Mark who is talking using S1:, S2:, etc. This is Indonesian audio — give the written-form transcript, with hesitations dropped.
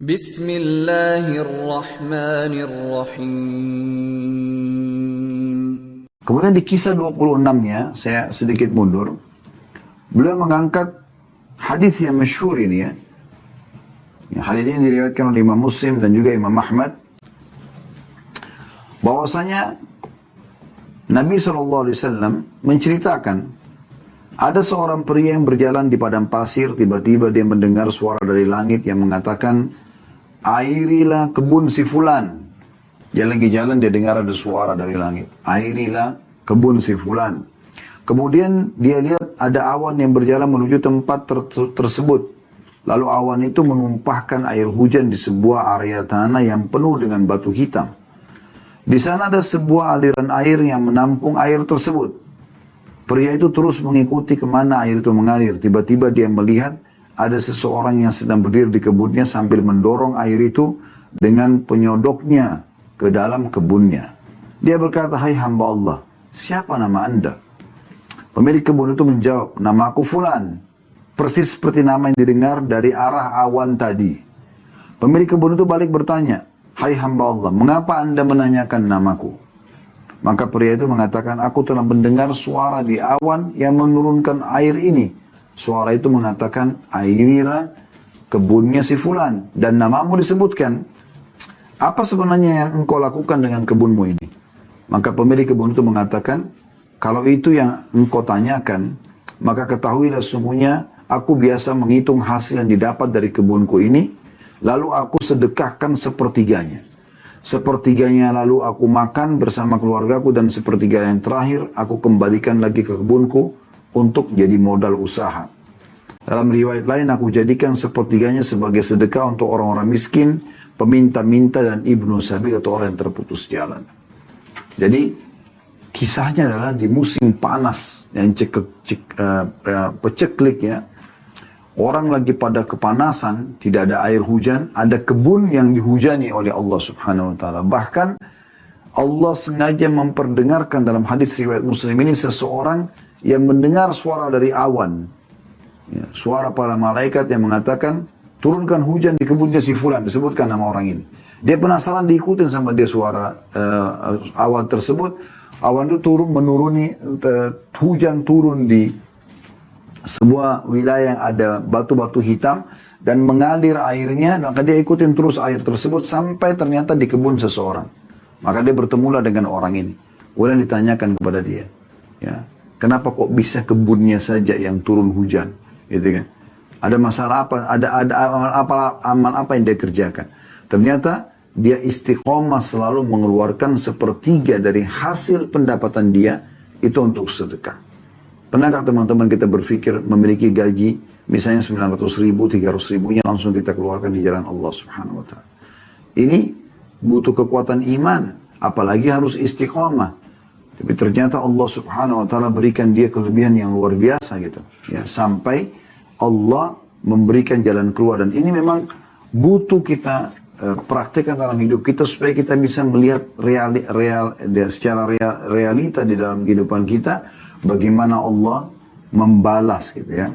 S1: Bismillahirrahmanirrahim.
S2: Kemudian di kisah 26-nya, saya sedikit mundur. Beliau mengangkat hadis yang masyhur ini ya. Hadis ini diriwayatkan oleh Imam Muslim dan juga Imam Ahmad. Bahwasanya Nabi SAW menceritakan ada seorang pria yang berjalan di padang pasir, tiba-tiba dia mendengar suara dari langit yang mengatakan, airilah kebun si fulan. Dia lagi jalan, dia dengar ada suara dari langit. Airilah kebun si fulan. Kemudian dia lihat ada awan yang berjalan menuju tempat tersebut. Lalu awan itu menumpahkan air hujan di sebuah area tanah yang penuh dengan batu hitam. Di sana ada sebuah aliran air yang menampung air tersebut. Pria itu terus mengikuti kemana air itu mengalir. Tiba-tiba dia melihat ada seseorang yang sedang berdiri di kebunnya sambil mendorong air itu dengan penyodoknya ke dalam kebunnya. Dia berkata, hai hamba Allah, siapa nama anda? Pemilik kebun itu menjawab, nama aku Fulan. Persis seperti nama yang didengar dari arah awan tadi. Pemilik kebun itu balik bertanya, hai hamba Allah, mengapa anda menanyakan namaku? Maka pria itu mengatakan, aku telah mendengar suara di awan yang menurunkan air ini. Suara itu mengatakan, airira kebunnya si Fulan. Dan namamu disebutkan. Apa sebenarnya yang engkau lakukan dengan kebunmu ini? Maka pemilik kebun itu mengatakan, kalau itu yang engkau tanyakan, maka ketahuilah sesungguhnya aku biasa menghitung hasil yang didapat dari kebunku ini, lalu aku sedekahkan sepertiganya. Sepertiganya lalu aku makan bersama keluargaku, dan sepertiga yang terakhir aku kembalikan lagi ke kebunku untuk jadi modal usaha. Dalam riwayat lain, aku jadikan sepertiganya sebagai sedekah untuk orang-orang miskin, peminta-minta, dan ibnu sabil atau orang yang terputus jalan. Jadi kisahnya adalah di musim panas yang peceklik ya. Orang lagi pada kepanasan, tidak ada air hujan, ada kebun yang dihujani oleh Allah Subhanahu wa taala. Bahkan Allah sengaja memperdengarkan dalam hadis riwayat Muslim ini seseorang yang mendengar suara dari awan. Ya, suara para malaikat yang mengatakan, turunkan hujan di kebunnya si Fulan, disebutkan nama orang ini. Dia penasaran, diikutin sama dia suara awan tersebut. Awan itu hujan turun di sebuah wilayah yang ada batu-batu hitam dan mengalir airnya, maka dia ikutin terus air tersebut sampai ternyata di kebun seseorang. Maka dia bertemulah dengan orang ini. Kemudian ditanyakan kepada dia, ya, kenapa kok bisa kebunnya saja yang turun hujan, gitu kan? Ada masalah apa? Ada amal apa yang dia kerjakan? Ternyata dia istiqomah selalu mengeluarkan sepertiga dari hasil pendapatan dia itu untuk sedekah. Pernahkah teman-teman kita berpikir memiliki gaji misalnya 900 ribu, 300 ribunya langsung kita keluarkan di jalan Allah Subhanahu wa ta'ala. Ini butuh kekuatan iman, apalagi harus istiqomah. Tapi ternyata Allah Subhanahu wa ta'ala berikan dia kelebihan yang luar biasa gitu. Ya, sampai Allah memberikan jalan keluar, dan ini memang butuh kita praktekkan dalam hidup kita supaya kita bisa melihat secara realita di dalam kehidupan kita bagaimana Allah membalas gitu ya.